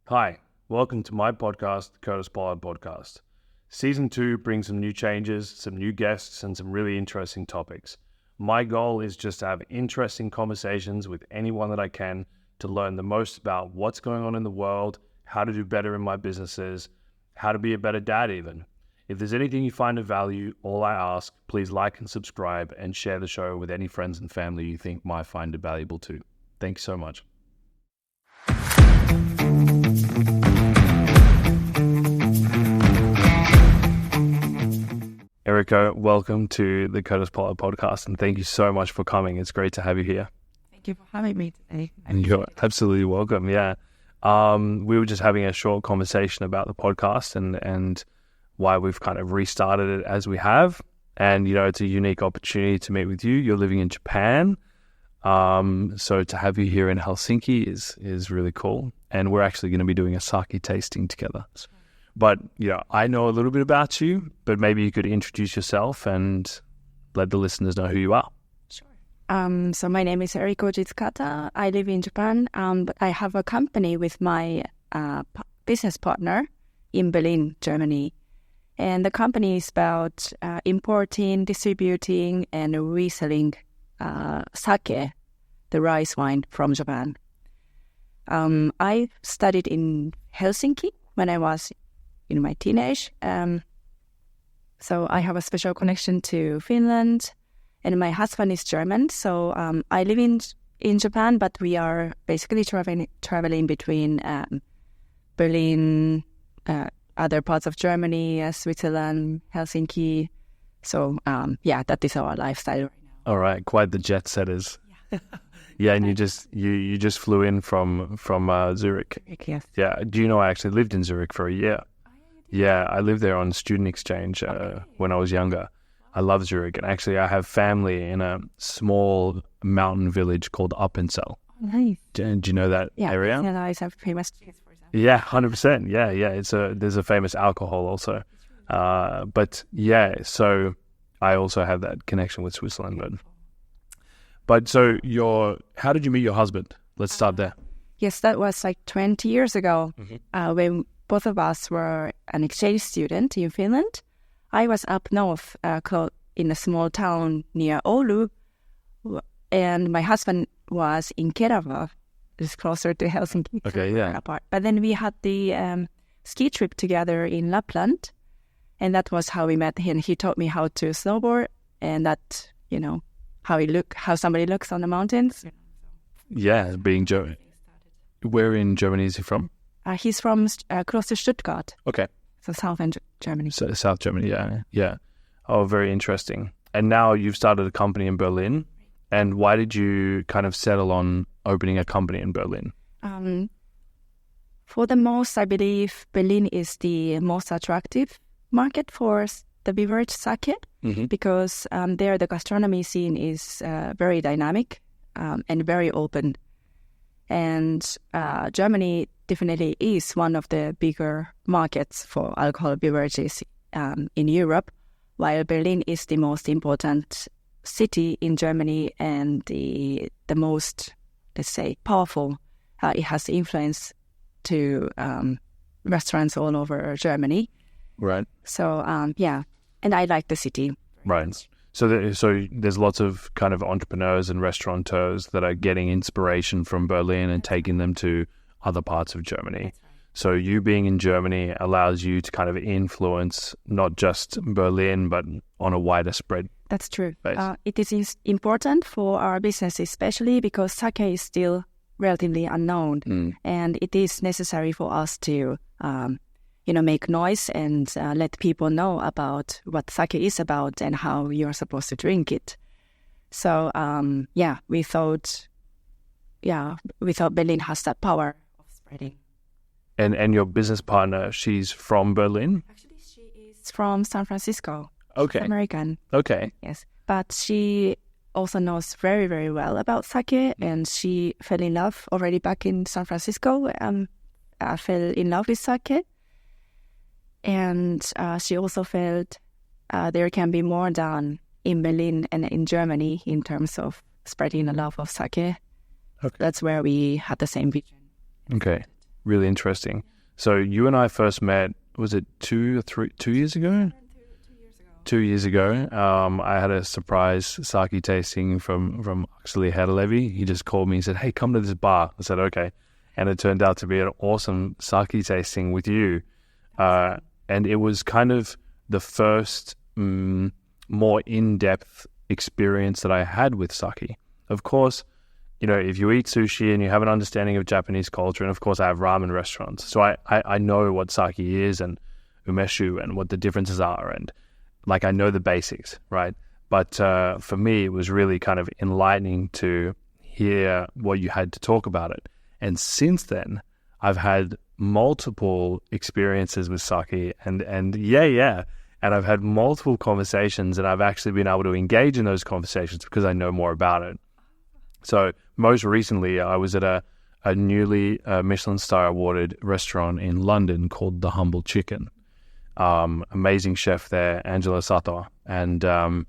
Hi, welcome to my podcast, the Curtis Pollard Podcast. Season 2 brings some new changes, some new guests, and some really interesting topics. My goal is just to have interesting conversations with anyone that I can to learn the most about what's going on in the world, how to do better in my businesses, how to be a better dad even. If there's anything you find of value, all I ask, please like and subscribe and share the show with any friends and family you think might find it valuable too. Thanks so much. Eriko, welcome to the Curtis Pollard Podcast, and thank you so much for coming. It's great to have you here. Thank you for having me today. You're absolutely welcome, yeah. We were just having a short conversation about the podcast and why we've kind of restarted it as we have. And, you know, it's a unique opportunity to meet with you. You're living in Japan. So to have you here in Helsinki is really cool. And we're actually going to be doing a sake tasting together. But, you know, I know a little bit about you, but maybe you could introduce yourself and let the listeners know who you are. Sure. So my name is Eriko Jitsukata. I live in Japan, but I have a company with my business partner in Berlin, Germany. And the company is about importing, distributing, and reselling sake, the rice wine from Japan. I studied in Helsinki when I was in my teenage. So I have a special connection to Finland, and my husband is German. So I live in Japan, but we are basically traveling between Berlin, other parts of Germany, Switzerland, Helsinki. So that is our lifestyle right now. All right, quite the jet setters. Yeah. Yeah, and you just flew in from Zurich. Yes. Yeah. Do you know I actually lived in Zurich for a year? Yeah, I lived there on student exchange when I was younger. I love Zurich, and actually I have family in a small mountain village called Appenzell. Nice. Do you know that area? Yeah, it's a famous place, for example. Yeah, 100%. Yeah. There's a famous alcohol also. But yeah, so I also have that connection with Switzerland. But so how did you meet your husband? Let's start there. Yes, that was like 20 years ago when both of us were an exchange student in Finland. I was up north in a small town near Oulu, and my husband was in Kerava, it's closer to Helsinki. Okay, yeah. Apart. But then we had the ski trip together in Lapland, and that was how we met him. He taught me how to snowboard, and that, you know, how somebody looks on the mountains. Yeah, being German. Where in Germany is he from? He's from close to Stuttgart. Okay. So southern Germany. So South Germany, yeah. Oh, very interesting. And now you've started a company in Berlin. And why did you kind of settle on opening a company in Berlin? For the most, I believe Berlin is the most attractive market for the beverage sake, because there the gastronomy scene is very dynamic and very open. And Germany definitely is one of the bigger markets for alcohol beverages in Europe, while Berlin is the most important city in Germany and the most, let's say, powerful. It has influence to restaurants all over Germany. Right. So, and I like the city. Right. So there's lots of kind of entrepreneurs and restaurateurs that are getting inspiration from Berlin and taking them to other parts of Germany. Right. So you being in Germany allows you to kind of influence not just Berlin, but on a wider spread. That's true. Base. It is important for our business, especially because sake is still relatively unknown, and it is necessary for us to make noise and let people know about what sake is about and how you're supposed to drink it. So, we thought Berlin has that power of spreading. And your business partner, she's from Berlin? Actually, she is from San Francisco. Okay. She's American. Okay. Yes. But she also knows very, very well about sake, and she fell in love already back in San Francisco. Fell in love with sake. And she also felt there can be more done in Berlin and in Germany in terms of spreading the love of sake. Okay. That's where we had the same vision. Okay. really interesting. So you and I first met, was it 2 years ago? 2 years ago. I had a surprise sake tasting from Axel Hedelevi. He just called me and said, hey, come to this bar. I said, okay. And it turned out to be an awesome sake tasting with you. And it was kind of the first more in-depth experience that I had with sake. Of course, if you eat sushi and you have an understanding of Japanese culture, and of course I have ramen restaurants, so I know what sake is and umeshu and what the differences are, and like I know the basics, right? But for me, it was really kind of enlightening to hear what you had to talk about it. And since then, I've had multiple experiences with sake, and and I've had multiple conversations, and I've actually been able to engage in those conversations because I know more about it. So most recently, I was at a newly Michelin star awarded restaurant in London called The Humble Chicken. Amazing chef there, Angela Sato, and I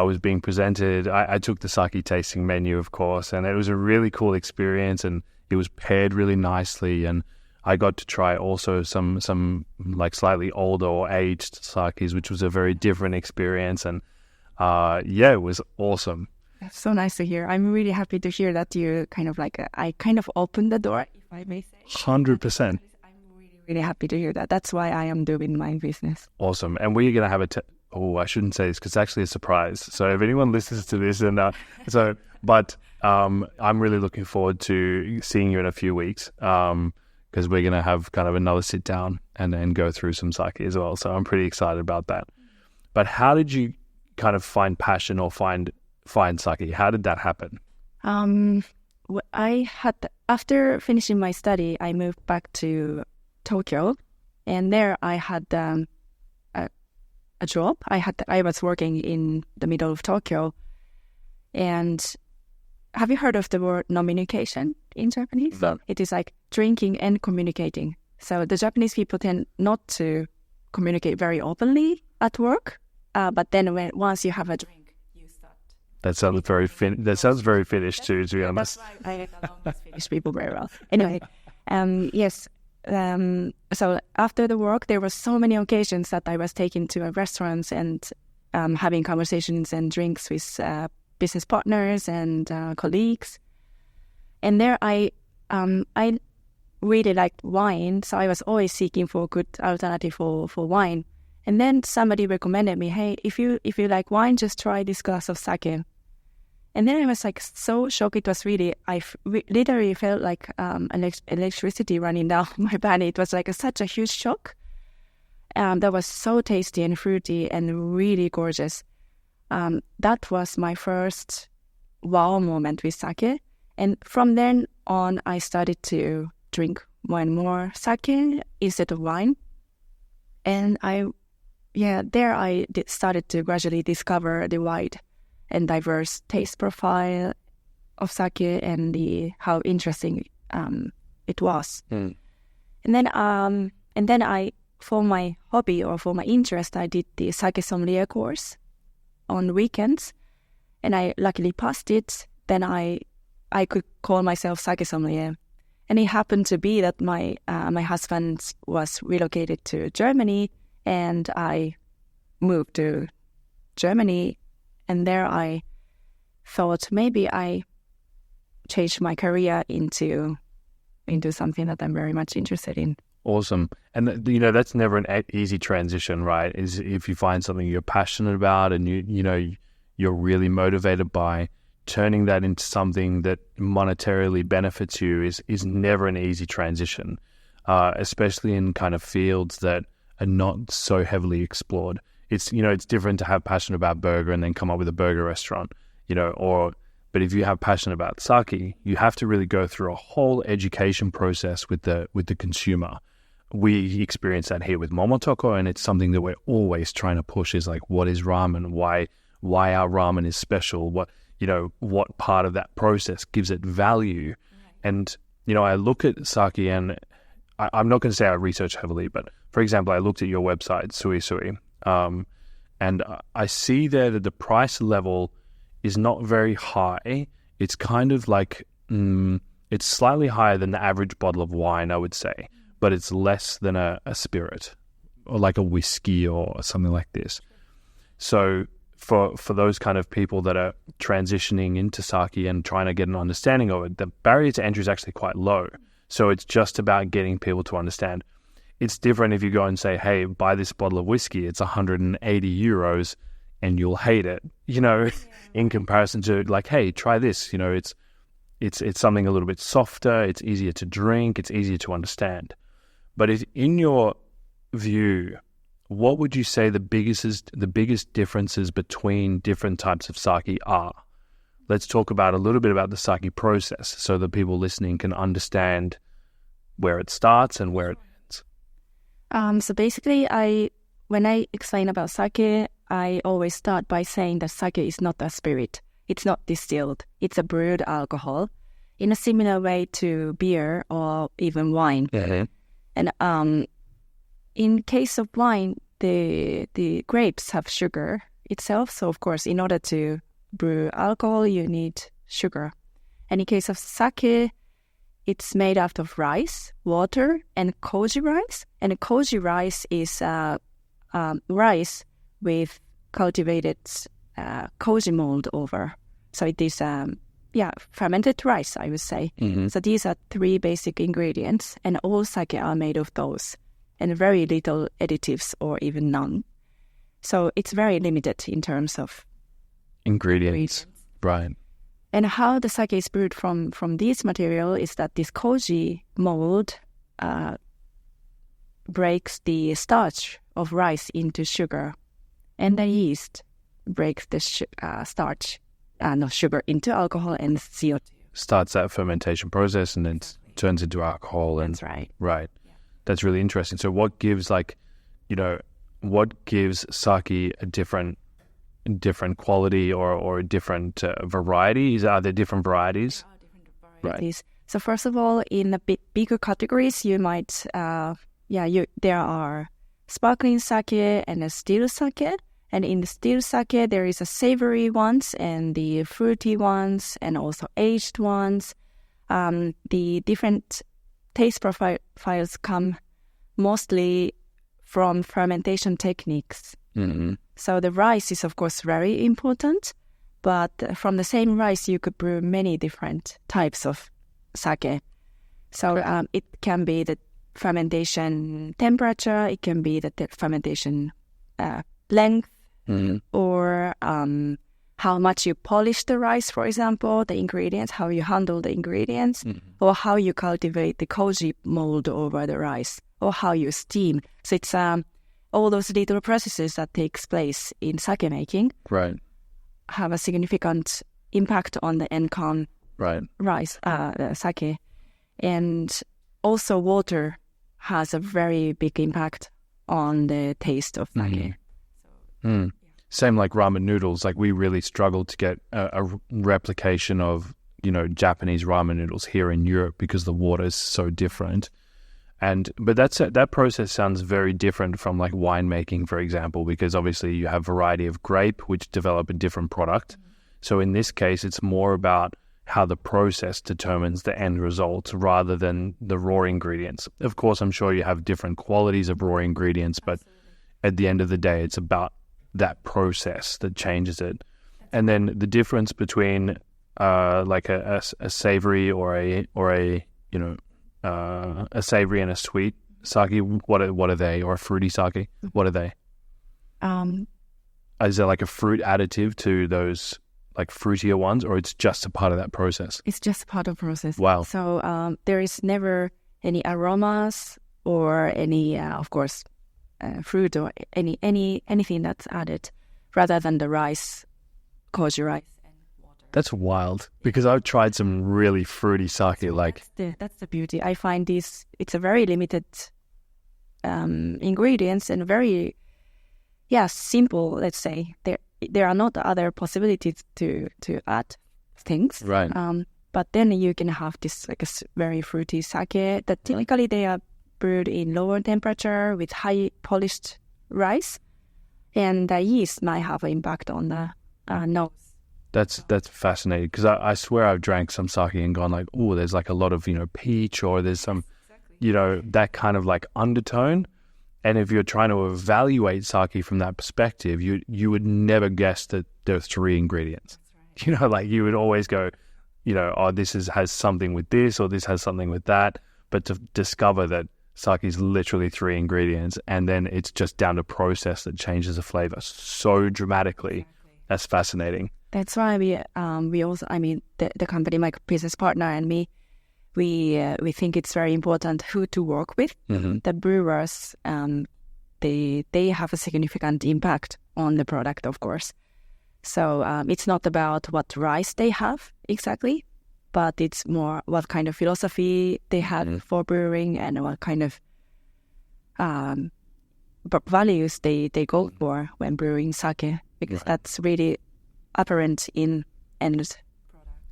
was being presented. I took the sake tasting menu, of course, and it was a really cool experience, and it was paired really nicely, and I got to try also some like slightly older or aged sakes, which was a very different experience, and it was awesome. That's so nice to hear. I'm really happy to hear that you kind of I kind of opened the door, if I may say. 100%. I'm really happy to hear that. That's why I am doing my business. Awesome. And we're going to have I shouldn't say this because it's actually a surprise. So if anyone listens to this I'm really looking forward to seeing you in a few weeks because we're going to have kind of another sit down and then go through some sake as well. So I'm pretty excited about that. But how did you kind of find passion or find sake? How did that happen? After finishing my study, I moved back to Tokyo, and there I had a job. I was working in the middle of Tokyo. And have you heard of the word communication in Japanese? No. It is like drinking and communicating. So the Japanese people tend not to communicate very openly at work, but then once you have a drink, you start. That sounds very Finnish too, to be honest. That's why I get along with Finnish people very well. Anyway, yes. So after the work, there were so many occasions that I was taken to restaurants and having conversations and drinks with business partners and colleagues. And there I really liked wine, so I was always seeking for a good alternative for wine. And then somebody recommended me, hey, if you like wine, just try this glass of sake. And then I was like so shocked. It was really, literally felt like electricity running down my body. It was like such a huge shock. That was so tasty and fruity and really gorgeous. That was my first wow moment with sake. And from then on, I started to drink more and more sake instead of wine. And there I started to gradually discover the wide and diverse taste profile of sake and how interesting it was. And then I, for my hobby or for my interest, I did the sake sommelier course on weekends, and I luckily passed it. Then I could call myself sake sommelier. And it happened to be that my husband was relocated to Germany, and I moved to Germany. And there I thought maybe I changed my career into something that I'm very much interested in. Awesome. And, that's never an easy transition, right? Is if you find something you're passionate about and you're really motivated by, turning that into something that monetarily benefits you is never an easy transition, especially in kind of fields that are not so heavily explored. It's different to have passion about burger and then come up with a burger restaurant, but if you have passion about sake, you have to really go through a whole education process with the consumer. We experience that here with Momotoko, and it's something that we're always trying to push is like, what is ramen? Why our ramen is special? What part of that process gives it value? Right. And, I look at sake, and I'm not going to say I research heavily, but for example, I looked at your website, Sui Sui, and I see there that the price level is not very high. It's kind of like it's slightly higher than the average bottle of wine, I would say, but it's less than a spirit or like a whiskey or something like this. So for those kind of people that are transitioning into sake and trying to get an understanding of it, the barrier to entry is actually quite low. So it's just about getting people to understand. It's different if you go and say, hey, buy this bottle of whiskey, it's 180 euros and you'll hate it, in comparison to like, hey, try this, it's something a little bit softer, it's easier to drink, it's easier to understand. But in your view, what would you say the biggest differences between different types of sake are? Let's talk about a little bit about the sake process so that people listening can understand where it starts and where it ends. So basically, when I explain about sake, I always start by saying that sake is not a spirit. It's not distilled. It's a brewed alcohol in a similar way to beer or even wine. Mm-hmm. And in case of wine, the grapes have sugar itself. So, of course, in order to brew alcohol, you need sugar. And in case of sake, it's made out of rice, water, and koji rice. And koji rice is rice with cultivated koji mold over. So it is, fermented rice, I would say. Mm-hmm. So these are 3 basic ingredients, and all sake are made of those, and very little additives or even none. So it's very limited in terms of ingredients. Right. And how the sake is brewed from this material is that this koji mold breaks the starch of rice into sugar, and the yeast breaks the sugar into alcohol and CO2. Starts that fermentation process and then turns into alcohol. That's right. Right. Yeah. That's really interesting. So what gives sake a different quality or a different variety? Are there different varieties? There are different varieties. Right. So first of all, in the bigger categories, you might, there are sparkling sake and a still sake. And in the still sake, there is a savory ones and the fruity ones and also aged ones. The different taste profiles come mostly from fermentation techniques. Mm-hmm. So the rice is, of course, very important, but from the same rice, you could brew many different types of sake. So it can be the fermentation temperature, it can be the fermentation length, mm-hmm. or how much you polish the rice, for example, the ingredients, how you handle the ingredients, mm-hmm. or how you cultivate the koji mold over the rice, or how you steam. So it's all those little processes that takes place in sake making, right, have a significant impact on the end-con rice, sake. And also water has a very big impact on the taste of sake. Mm-hmm. Mm. Same like ramen noodles. Like we really struggled to get a replication of, Japanese ramen noodles here in Europe because the water is so different. But that process sounds very different from like winemaking, for example, because obviously you have variety of grape which develop a different product. Mm-hmm. So in this case, it's more about how the process determines the end result rather than the raw ingredients. Of course, I'm sure you have different qualities of raw ingredients, but at the end of the day, it's about that process that changes it. And then the difference between like a savory or a savory and a sweet sake, what are they? Or a fruity sake, what are they? Is there like a fruit additive to those like fruitier ones, or it's just a part of that process? It's just part of the process. Wow. So there is never any aromas or any, of course, fruit or anything that's added, rather than the rice, koji rice and water. That's wild, because I've tried some really fruity sake. So that's the beauty. I find it's a very limited ingredients and very simple. Let's say there are not other possibilities to add things. Right. But then you can have this like a very fruity sake that typically they are brewed in lower temperature with high polished rice, and the yeast might have an impact on the nose. That's fascinating, because I swear I've drank some sake and gone like, oh, there's like a lot of, peach, or there's some, that kind of like undertone. And if you're trying to evaluate sake from that perspective, you would never guess that there are 3 ingredients. That's right. Like you would always go, oh, this has something with this, or this has something with that. But to discover that sake is literally 3 ingredients, and then it's just down to process that changes the flavor so dramatically. Exactly. That's fascinating. That's why we also, the company, my business partner and me, we think it's very important who to work with. Mm-hmm. The brewers, they have a significant impact on the product, of course. So it's not about what rice they have exactly, but it's more what kind of philosophy they have for brewing, and what kind of values they go for when brewing sake, because that's really apparent in end product.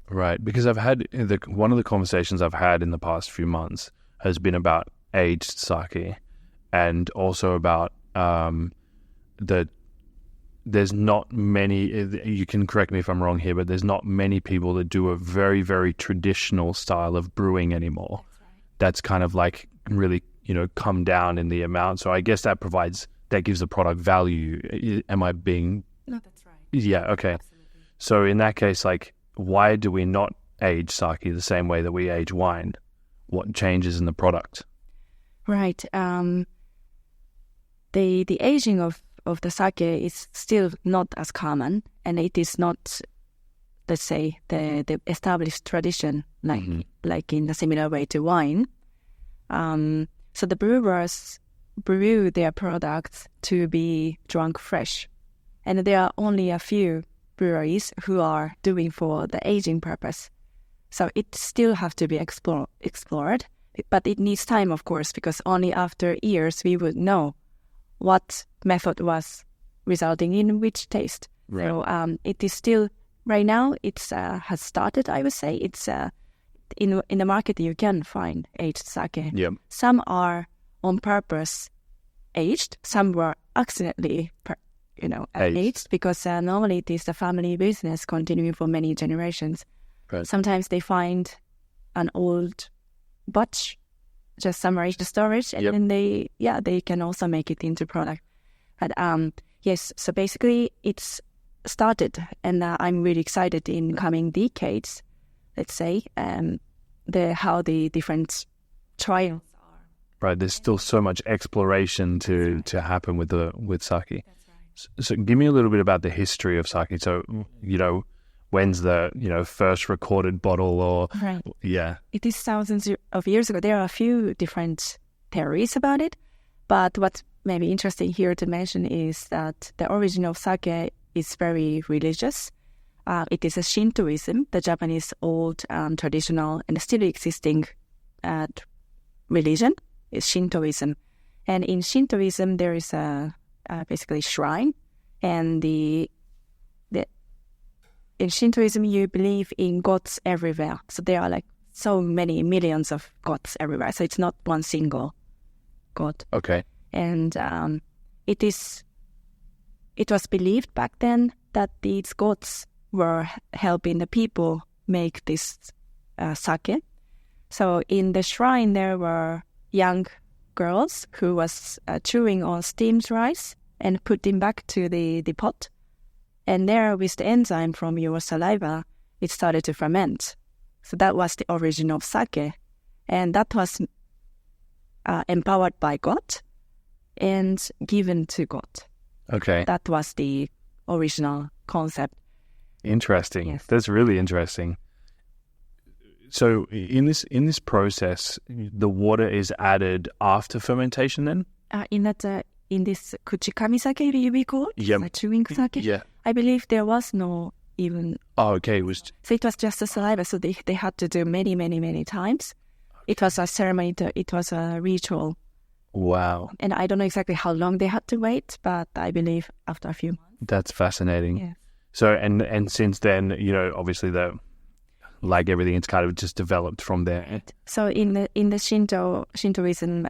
Right, because I've had one of the conversations I've had in the past few months has been about aged sake, and also about that there's not many, you can correct me if I'm wrong here, but there's not many people that do a very, very traditional style of brewing anymore. That's right. That's kind of like really, come down in the amount. So I guess that gives the product value. Am I being... No, that's right. Yeah, okay. Absolutely. So in that case, like, why do we not age sake the same way that we age wine? What changes in the product? Right. The aging of the sake is still not as common, and it is not, let's say, the established tradition like in a similar way to wine. So the brewers brew their products to be drunk fresh, and there are only a few breweries who are doing for the aging purpose. So it still have to be explored, but it needs time, of course, because only after years we would know what method was resulting in which taste. Right. So it is still, right now, it's has started, I would say. It's in the market you can find aged sake. Yep. Some are on purpose aged, some were accidentally aged, because normally it is the family business continuing for many generations. Right. Sometimes they find an old batch, just summarize the storage, and then they can also make it into product. But yes, so basically it's started, and I'm really excited in coming decades, let's say, how the different trials are. Right, there's still so much exploration to happen with sake. That's right. So give me a little bit about the history of sake. So, when's the, first recorded bottle, or... Right. Yeah. It is thousands of years ago. There are a few different theories about it, but what may be interesting here to mention is that the origin of sake is very religious. It is a Shintoism, the Japanese old traditional and still existing religion is Shintoism. And in Shintoism, there is a basically shrine, and in Shintoism, you believe in gods everywhere. So there are like so many millions of gods everywhere. So it's not one single god. Okay. And it was believed back then that these gods were helping the people make this sake. So in the shrine, there were young girls who was chewing on steamed rice and putting back to the pot. And there, with the enzyme from your saliva, it started to ferment. So that was the origin of sake. And that was empowered by God and given to God. Okay. That was the original concept. Interesting. Yes. That's really interesting. So in this process, the water is added after fermentation then? In this kuchikami sake, we call it? Yep. Chewing sake? Yeah. I believe there was no even... Oh, okay. So it was just a saliva, so they had to do many, many, many times. Okay. It was a ceremony, it was a ritual. Wow. And I don't know exactly how long they had to wait, but I believe after a few months. That's fascinating. Yeah. So, and since then, obviously like everything, it's kind of just developed from there. Right. So in the Shintoism,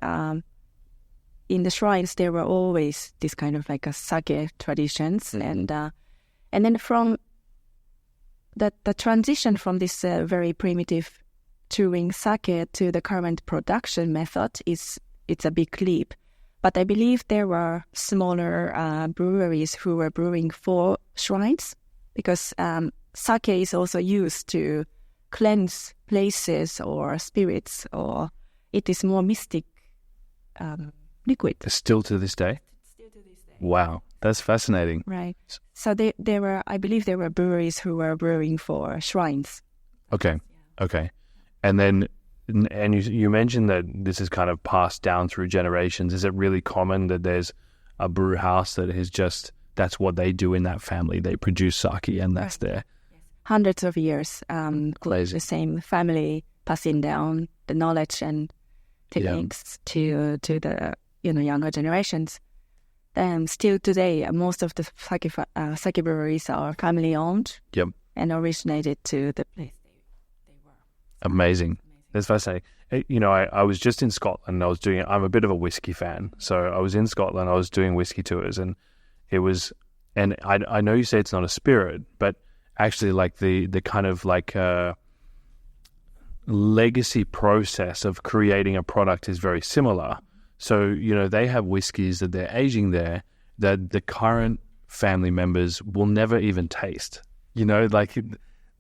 in the shrines, there were always this kind of like a sake traditions, and then from that the transition from this very primitive brewing sake to the current production method it's a big leap. But I believe there were smaller breweries who were brewing for shrines, because sake is also used to cleanse places or spirits, or it is more mystic liquid. Still to this day? Still to this day. Wow, that's fascinating. Right. So I believe there were breweries who were brewing for shrines. Okay. And then, and you mentioned that this is kind of passed down through generations. Is it really common that there's a brew house that is just, that's what they do in that family? They produce sake and that's there? Yes. Hundreds of years. Crazy. The same family passing down the knowledge and techniques to the younger generations. Still today, most of the sake breweries are family owned. Yep. And originated to the place they were. Amazing. That's fascinating. I was just in Scotland. I'm a bit of a whiskey fan. So I was in Scotland, I was doing whiskey tours, and I know you say it's not a spirit, but actually like the kind of like legacy process of creating a product is very similar. So, they have whiskeys that they're aging there that the current family members will never even taste. Like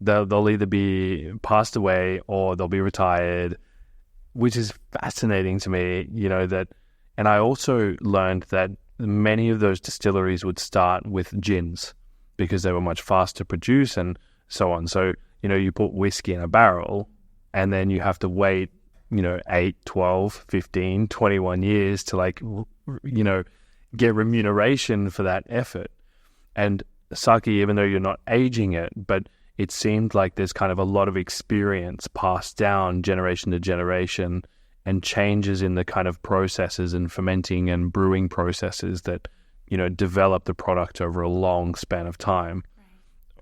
they'll either be passed away or they'll be retired, which is fascinating to me, and I also learned that many of those distilleries would start with gins because they were much faster to produce and so on. So, you put whiskey in a barrel and then you have to wait 8, 12, 15, 21 years to get remuneration for that effort. And sake, even though you're not aging it, but it seemed like there's kind of a lot of experience passed down generation to generation and changes in the kind of processes and fermenting and brewing processes that, develop the product over a long span of time.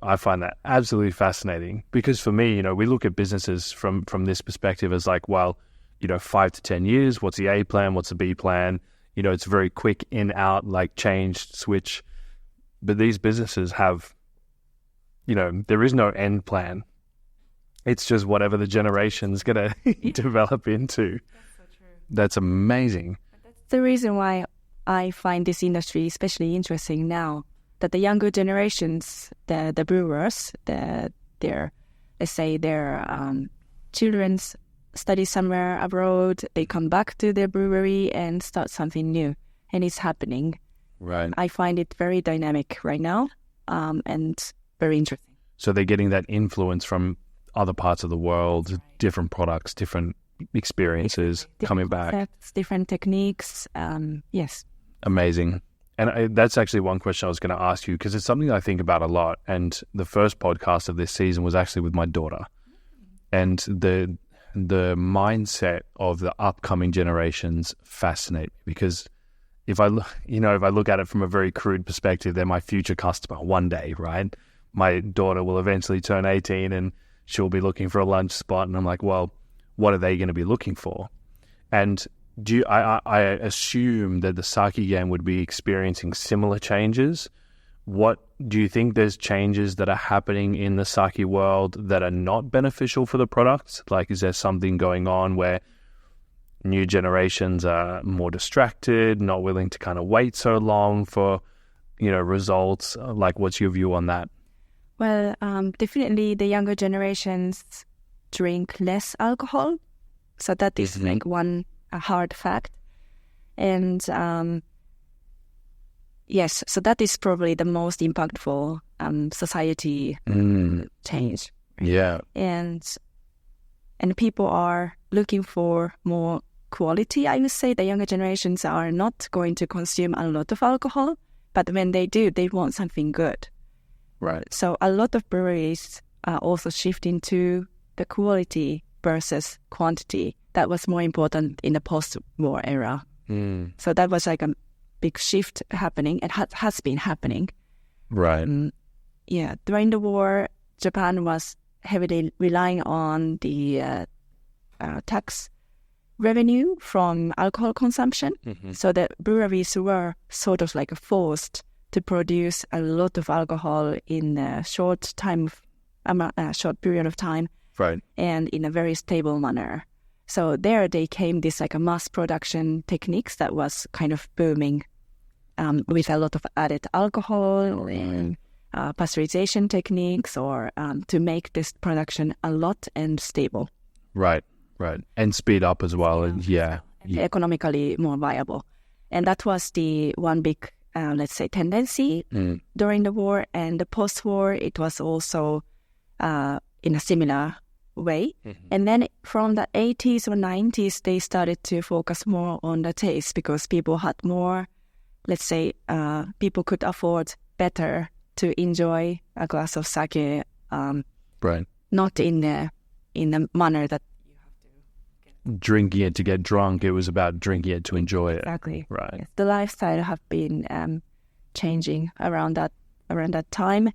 I find that absolutely fascinating because for me, we look at businesses from this perspective as like, well, 5 to 10 years, what's the A plan? What's the B plan? It's very quick in, out, like change, switch. But these businesses have, there is no end plan. It's just whatever the generation's going to develop into. That's so true. That's amazing. That's the reason why I find this industry especially interesting now. That the younger generations, the brewers, their children study somewhere abroad, they come back to their brewery and start something new, and it's happening. Right. I find it very dynamic right now, and very interesting. So they're getting that influence from other parts of the world, right. Different products, different experiences, different coming back. Concepts, different techniques, yes. Amazing. And that's actually one question I was going to ask you because it's something I think about a lot. And the first podcast of this season was actually with my daughter. And the mindset of the upcoming generations fascinate me because if I look at it from a very crude perspective, they're my future customer one day, right? My daughter will eventually turn 18 and she'll be looking for a lunch spot. And I'm like, well, what are they going to be looking for? And I assume that the sake game would be experiencing similar changes. What do you think there's changes that are happening in the sake world that are not beneficial for the products? Like, is there something going on where new generations are more distracted, not willing to kind of wait so long for, results? Like, what's your view on that? Well, definitely the younger generations drink less alcohol. So that is like a hard fact. And yes, so that is probably the most impactful society change. Right? Yeah. And people are looking for more quality. I would say the younger generations are not going to consume a lot of alcohol, but when they do, they want something good. Right. So a lot of breweries are also shifting to the quality versus quantity. That was more important in the post-war era. So that was like a big shift happening. It has been happening. Right. During the war, Japan was heavily relying on the tax revenue from alcohol consumption. So the breweries were sort of like forced to produce a lot of alcohol in a short time a short period of time, Right. and in a very stable manner. So there they came this like a mass production techniques that was kind of booming, with a lot of added alcohol and pasteurization techniques, or to make this production a lot and stable. Right. And speed up as well. And Economically more viable. And that was the one big, let's say, tendency during the war. And the post-war, it was also in a similar way. And then from the 80s or 90s, they started to focus more on the taste, because people had more, let's say, people could afford better to enjoy a glass of sake, right. not in the manner that drinking it to get drunk. It was about drinking it to enjoy it. Exactly. Right. Yes. The lifestyle have been changing around that time,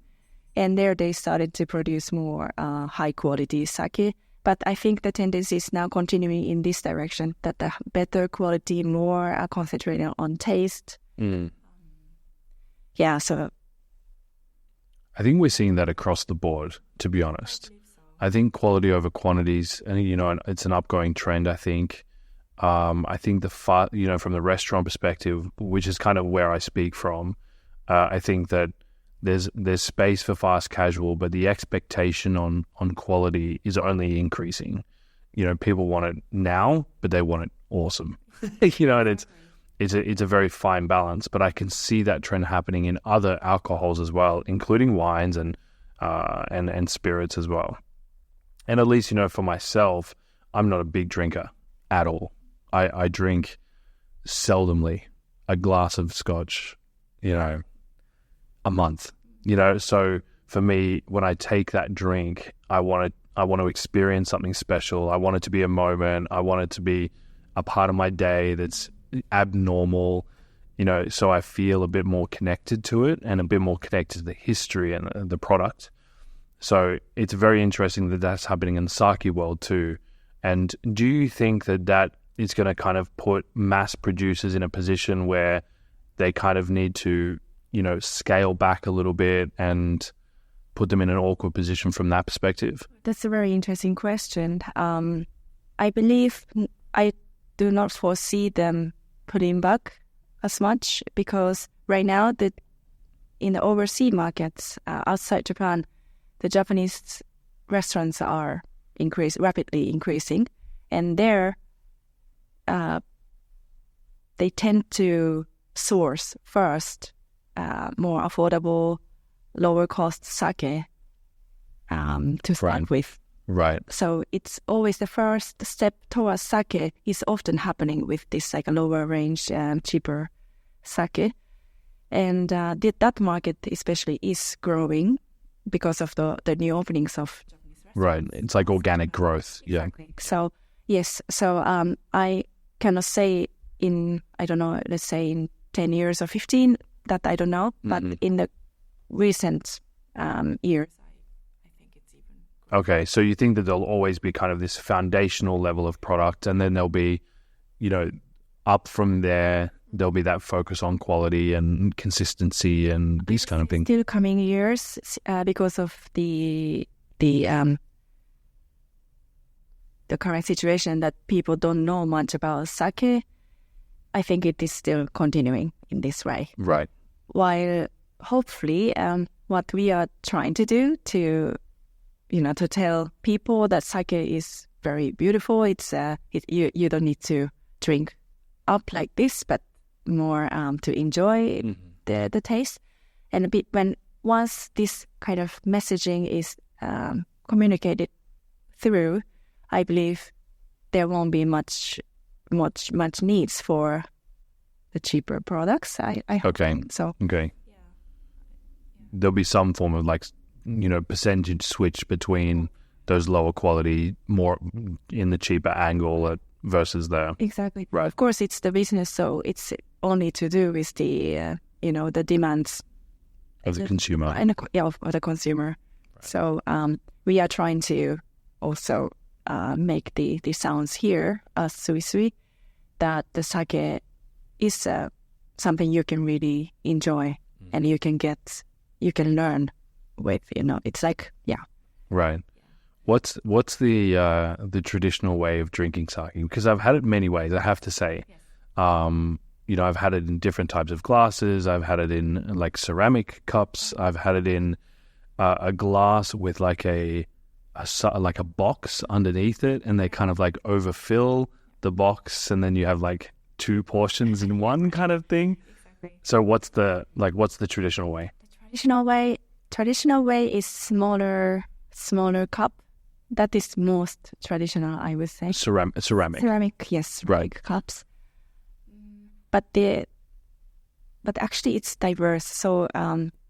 and there they started to produce more high quality sake. But I think the tendency is now continuing in this direction, that the better quality, more concentrated on taste. Yeah. So I think we're seeing that across the board, to be honest. I think quality over quantities, and it's an upgoing trend. I think from the restaurant perspective, which is kind of where I speak from, I think that there's space for fast casual, but the expectation on quality is only increasing. People want it now, but they want it awesome. And it's a very fine balance. But I can see that trend happening in other alcohols as well, including wines and spirits as well. And at least, for myself, I'm not a big drinker at all. I drink seldomly a glass of scotch, a month. So for me, when I take that drink, I want to experience something special. I want it to be a moment. I want it to be a part of my day that's abnormal, so I feel a bit more connected to it and a bit more connected to the history and the product. So it's very interesting that that's happening in the sake world too. And do you think that is going to kind of put mass producers in a position where they kind of need to, scale back a little bit and put them in an awkward position from that perspective? That's a very interesting question. I believe I do not foresee them putting back as much, because right now in the overseas markets outside Japan, the Japanese restaurants are rapidly increasing, and there they tend to source first more affordable, lower cost sake to start with. Right. So it's always the first step towards sake is often happening with this like a lower range, cheaper sake, and that market especially is growing because of the new openings of Japanese restaurants. Right. It's like organic growth. Exactly. Yeah. So yes. So I cannot say let's say in 10 years or 15, that I don't know. But in the recent years, I think it's even growing. Okay. So you think that there'll always be kind of this foundational level of product, and then there'll be, up from there, there'll be that focus on quality and consistency and these kind of things. Still coming years, because of the current situation that people don't know much about sake, I think it is still continuing in this way. Right. While hopefully, what we are trying to do to tell people that sake is very beautiful. It's you don't need to drink up like this, but more to enjoy the taste. And once this kind of messaging is communicated through, I believe there won't be much needs for the cheaper products. I hope so. Okay. Yeah. There'll be some form of percentage switch between those lower quality, more in the cheaper angle versus the... Exactly. Right. Of course, it's the business, so it's only to do with the the demands of the consumer. Of the consumer. Right. So we are trying to also make the sounds here as Sui Sui, that the sake is something you can really enjoy and you can learn with. It's like Right. What's the traditional way of drinking sake? Because I've had it many ways, I have to say. Yes. I've had it in different types of glasses. I've had it in like ceramic cups. I've had it in a glass with like a box underneath it, and they kind of like overfill the box, and then you have like two portions in one kind of thing. Exactly. So what's the traditional way? The traditional way is smaller cup. That is most traditional, I would say. Ceramic. Ceramic, yes, ceramic cups. But actually it's diverse. So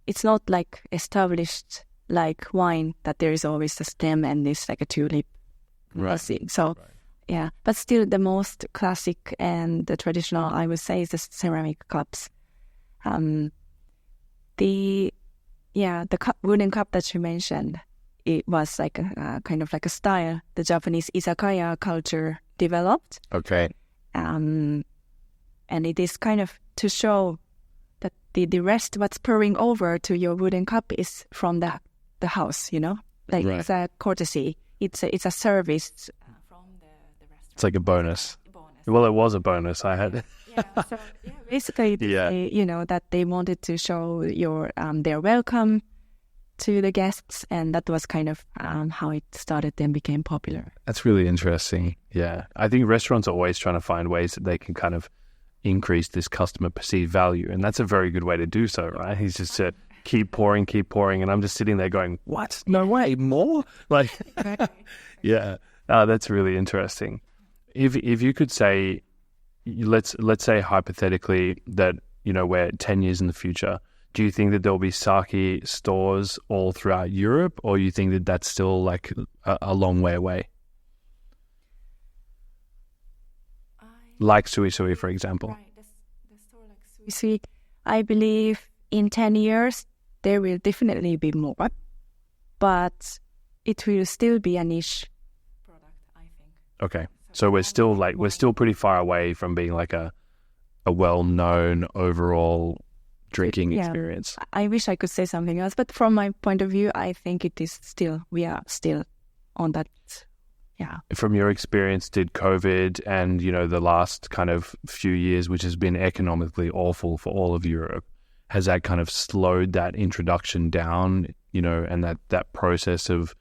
it's not like established like wine that there is always a stem and there's like a tulip. Right. So yeah, but still the most classic and the traditional, I would say, is the ceramic cups. The wooden cup that you mentioned, it was like a kind of like a style the Japanese izakaya culture developed. Okay. And it is kind of to show that the rest what's pouring over to your wooden cup is from the house, like Right. It's a courtesy. It's a service from the restaurant. It's like a bonus. Well, it was a bonus. I had. So basically, that they wanted to show their welcome to the guests, and that was kind of how it started and became popular. That's really interesting. Yeah, I think restaurants are always trying to find ways that they can kind of increase this customer perceived value, and that's a very good way to do so, right? He's just to keep pouring, and I'm just sitting there going, "What? No way, more!" Like, yeah, that's really interesting. If you could say, let's say hypothetically that we're 10 years in the future, do you think that there'll be sake stores all throughout Europe, or you think that that's still like a long way away? Like Sui Sui, for example. Right, the store like Sui Sui. I believe in 10 years there will definitely be more, but it will still be a niche product, I think. Okay, so we're still pretty far away from being like a well-known overall drinking experience. I wish I could say something else, but from my point of view, I think we are still on that. Yeah. From your experience, did COVID and the last kind of few years, which has been economically awful for all of Europe, has that kind of slowed that introduction down, and that process of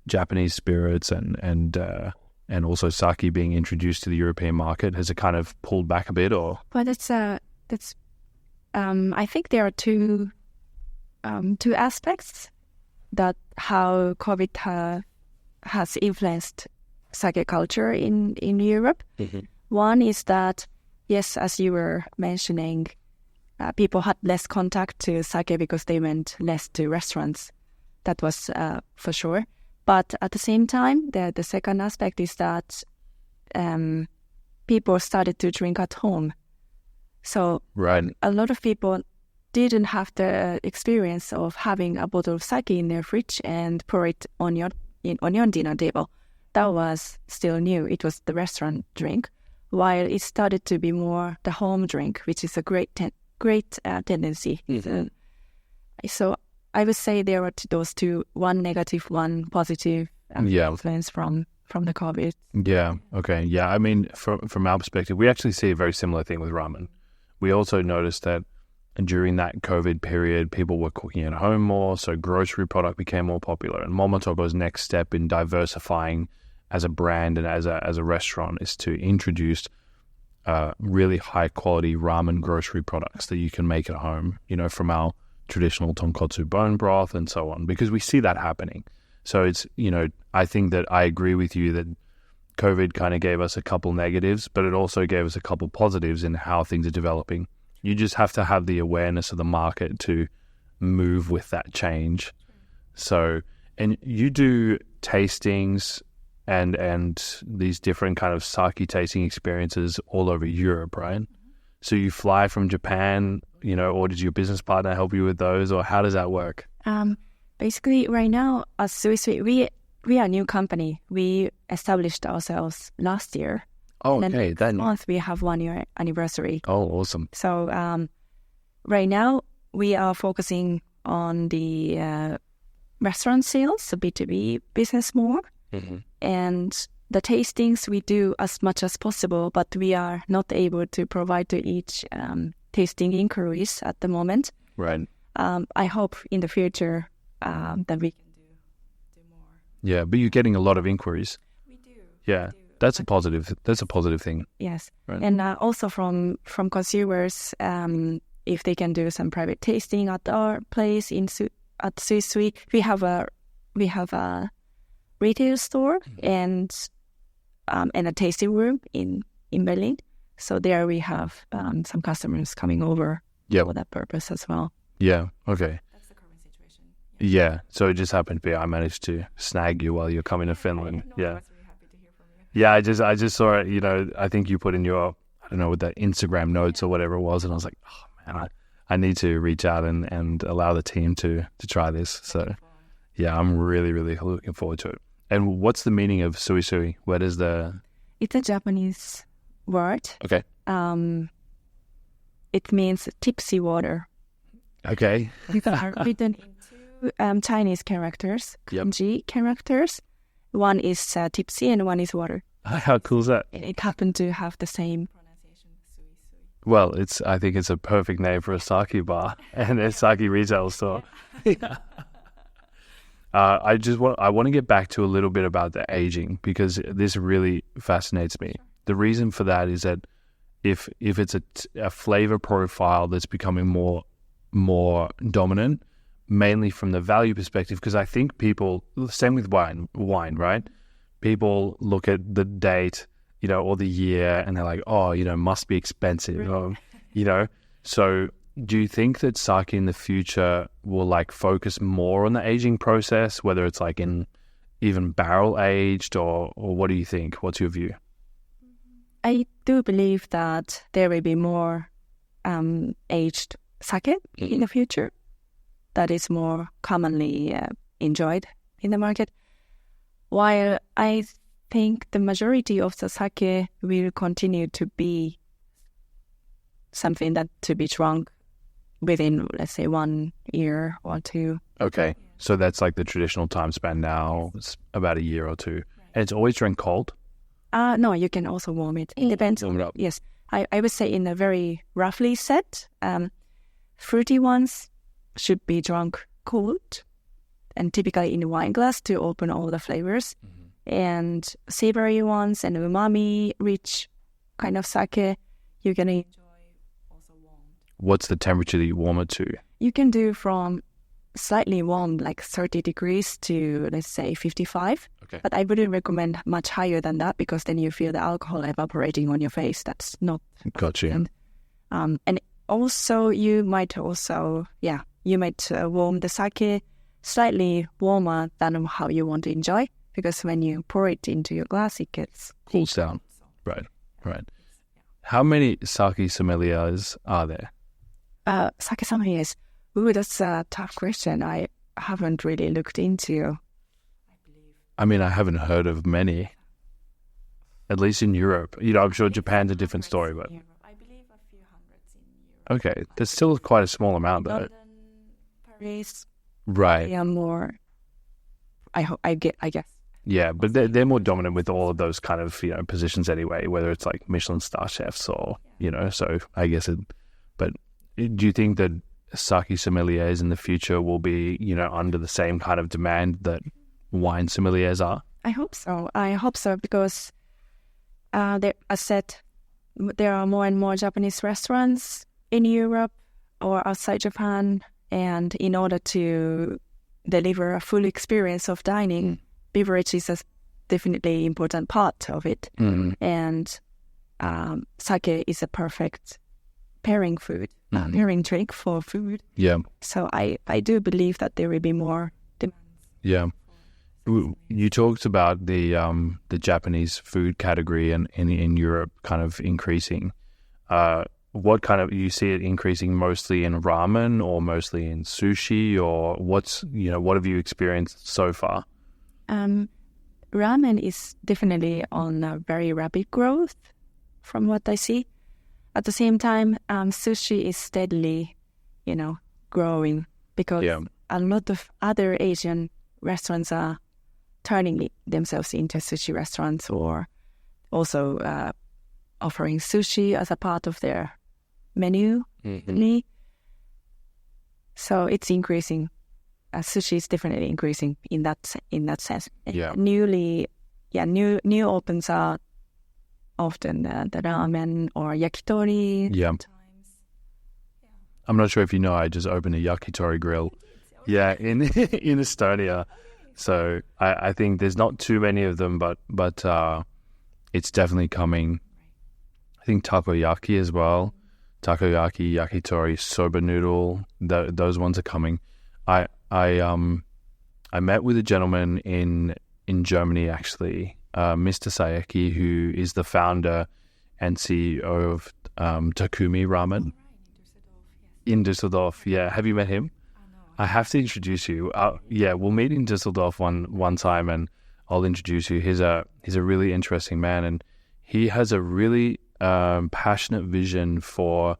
Japanese spirits and also sake being introduced to the European market, has it kind of pulled back a bit, or? Well, that's I think there are two aspects that how COVID has influenced sake culture in Europe. Mm-hmm. One is that, yes, as you were mentioning, people had less contact to sake because they went less to restaurants. That was for sure. But at the same time, the second aspect is that people started to drink at home. So right. A lot of people didn't have the experience of having a bottle of sake in their fridge and pour it on your dinner table. That was still new. It was the restaurant drink, while it started to be more the home drink, which is a great tendency. Mm-hmm. So I would say there are those two, one negative, one positive influence from the COVID. Yeah. Okay. Yeah. I mean, from our perspective, we actually see a very similar thing with ramen. We also noticed that during that COVID period, people were cooking at home more, so grocery product became more popular. And Momotoko's next step in diversifying as a brand and as a restaurant is to introduce really high quality ramen grocery products that you can make at home, from our traditional tonkotsu bone broth and so on, because we see that happening. So it's, I think that I agree with you that COVID kind of gave us a couple negatives, but it also gave us a couple positives in how things are developing. You just have to have the awareness of the market to move with that change. So, and you do tastings and these different kind of sake tasting experiences all over Europe, right? So you fly from Japan, or did your business partner help you with those, or how does that work? Basically, right now, as Sui Sui, we are a new company. We established ourselves last year. Oh, okay. Next month we have 1 year anniversary. Oh, awesome. So right now we are focusing on the restaurant sales, so B2B business more. And the tastings we do as much as possible, but we are not able to provide to each tasting inquiries at the moment. Right. I hope in the future that we can do more. Yeah, but you're getting a lot of inquiries. We do. Yeah, that's a positive. That's a positive thing. Yes, right. And also from consumers, if they can do some private tasting at our place at Sui Sui, we have a retail store and a tasting room in Berlin. So there we have some customers coming over for that purpose as well. Yeah. Okay. That's the current situation. Yeah. So it just happened to be I managed to snag you while you're coming to Finland. I was really happy to hear from you. Yeah. I just saw it. I think you put in your with that Instagram notes or whatever it was, and I was like, oh man, I need to reach out and allow the team to try this. So yeah, I'm really really looking forward to it. And what's the meaning of Sui Sui? What is the? It's a Japanese word. Okay. It means tipsy water. Okay. It's written in two Chinese characters, kanji characters. One is tipsy and one is water. How cool is that? It happened to have the same pronunciation, Sui Sui. Well, I think it's a perfect name for a sake bar and a sake retail store. I want to get back to a little bit about the aging because this really fascinates me. The reason for that is that if it's a flavor profile that's becoming more dominant, mainly from the value perspective, because I think people, same with wine, right? People look at the date, or the year, and they're like, oh, must be expensive, or, so. Do you think that sake in the future will focus more on the aging process, whether it's in even barrel aged or what do you think? What's your view? I do believe that there will be more aged sake in the future that is more commonly enjoyed in the market. While I think the majority of the sake will continue to be something that to be drunk within, let's say, 1 year or two. Okay. So that's the traditional time span now. It's about a year or two. Right. And it's always drink cold? No, you can also warm it. It depends. Warm it up. Yes. I would say in a very roughly set, fruity ones should be drunk cold and typically in a wine glass to open all the flavors. Mm-hmm. And savory ones and umami-rich kind of sake, you're going to enjoy also warm. What's the temperature that you warm it to? You can do from slightly warm, 30 degrees to, let's say, 55. Okay. But I wouldn't recommend much higher than that because then you feel the alcohol evaporating on your face. That's not... Gotcha. And also, you might warm the sake slightly warmer than how you want to enjoy, because when you pour it into your glass, it gets... Cools down. Right. How many sake sommeliers are there? Sake sommeliers. Ooh, that's a tough question. I haven't really looked into. I mean, I haven't heard of many, at least in Europe. I'm sure Japan's a different story, but... I believe a few hundreds in Europe. Okay, that's still quite a small amount, though. London, Paris. Right. They are more, I guess. Yeah, but they're more dominant with all of those kind of, positions anyway, whether it's Michelin star chefs or, so I guess it... But do you think that sake sommeliers in the future will be, under the same kind of demand that wine sommeliers are? I hope so because there are more and more Japanese restaurants in Europe or outside Japan, and in order to deliver a full experience of dining, beverages is definitely important part of it. Mm-hmm. And sake is a perfect pairing drink for food. Yeah. So I do believe that there will be more demands. Yeah. You talked about the Japanese food category in Europe kind of increasing. What kind of, you see it increasing mostly in ramen or mostly in sushi, or what have you experienced so far? Ramen is definitely on a very rapid growth from what I see. At the same time, sushi is steadily, growing because a lot of other Asian restaurants are turning themselves into sushi restaurants, or also offering sushi as a part of their menu. Mm-hmm. So it's increasing. Sushi is definitely increasing in that sense. Yeah. New opens are often the ramen or yakitori. Yeah. I'm not sure if you know, I just opened a yakitori grill. Yeah, in in Estonia. So I think there's not too many of them, but it's definitely coming. I think takoyaki as well. Takoyaki, yakitori, soba noodle. Those ones are coming. I met with a gentleman in Germany actually, Mr. Saeki, who is the founder and CEO of Takumi Ramen in Düsseldorf. Yeah, have you met him? I have to introduce you. Yeah, we'll meet in Düsseldorf one time, and I'll introduce you. He's a really interesting man, and he has a really passionate vision for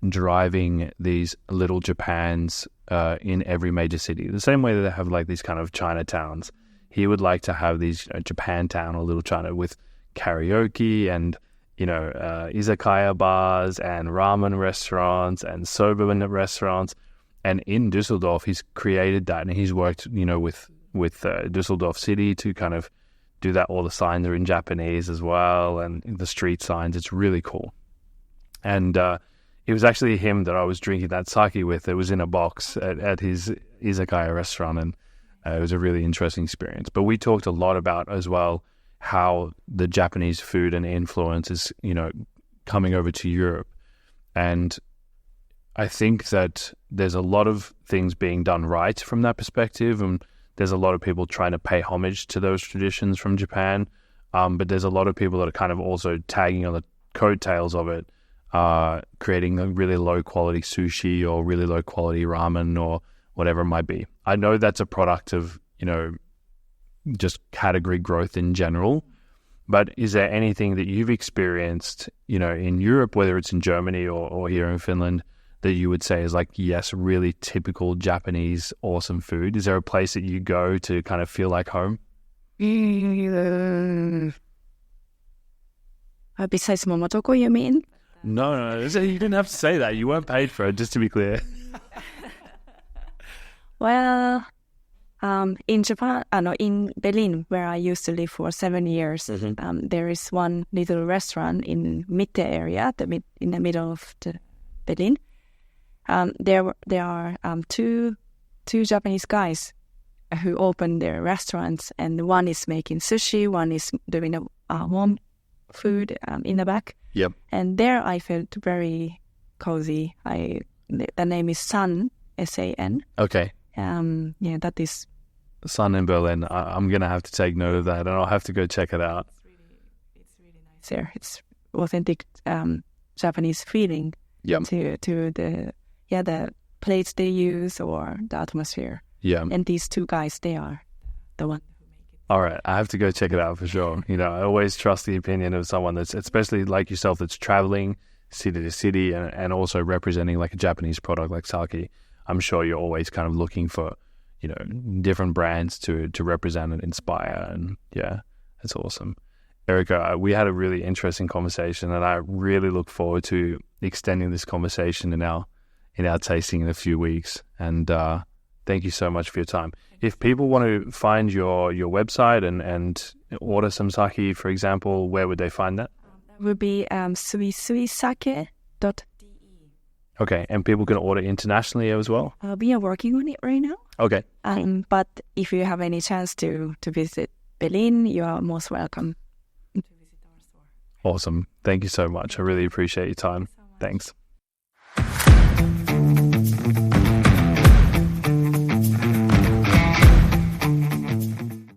driving these little Japans in every major city. The same way that they have like these kind of Chinatowns, he would like to have these Japantown or Little China with karaoke and izakaya bars and ramen restaurants and soba restaurants. And in Düsseldorf, he's created that, and he's worked, with Düsseldorf City to kind of do that. All the signs are in Japanese as well, and the street signs. It's really cool. And it was actually him that I was drinking that sake with. It was in a box at his izakaya restaurant, and it was a really interesting experience. But we talked a lot about as well how the Japanese food and influence is, coming over to Europe. And I think that there's a lot of things being done right from that perspective, and there's a lot of people trying to pay homage to those traditions from Japan. But there's a lot of people that are kind of also tagging on the coattails of it, creating a really low quality sushi or really low quality ramen or whatever it might be. I know that's a product of, just category growth in general. But is there anything that you've experienced, in Europe, whether it's in Germany or here in Finland, that you would say is like, yes, really typical Japanese awesome food? Is there a place that you go to kind of feel like home? Besides Momotoko, you mean? No, you didn't have to say that. You weren't paid for it, just to be clear. Well, in Japan, in Berlin, where I used to live for 7 years, there is one little restaurant in Mitte area, in the middle of Berlin. There are two Japanese guys who opened their restaurants, and one is making sushi, one is doing a warm food in the back. Yep. And there I felt very cozy. The name is Sun, S-A-N. Okay. That is Sun in Berlin. I'm gonna have to take note of that, and I'll have to go check it out. It's really nice there. It's authentic Japanese feeling. Yep. To the plates they use or the atmosphere. Yeah. And these two guys, they are the one who make it. All right, I have to go check it out for sure. I always trust the opinion of someone that's, especially like yourself, that's traveling city to city and also representing like a Japanese product like sake. I'm sure you're always kind of looking for, different brands to represent and inspire. And yeah, that's awesome. Eriko, we had a really interesting conversation, and I really look forward to extending this conversation in our tasting in a few weeks. And thank you so much for your time. If people want to find your website and order some sake, for example, where would they find that? That would be suisuisake.de. Okay, and people can order internationally as well? We are working on it right now. Okay. But if you have any chance to visit Berlin, you are most welcome to visit our store. Awesome. Thank you so much. I really appreciate your time. Thanks.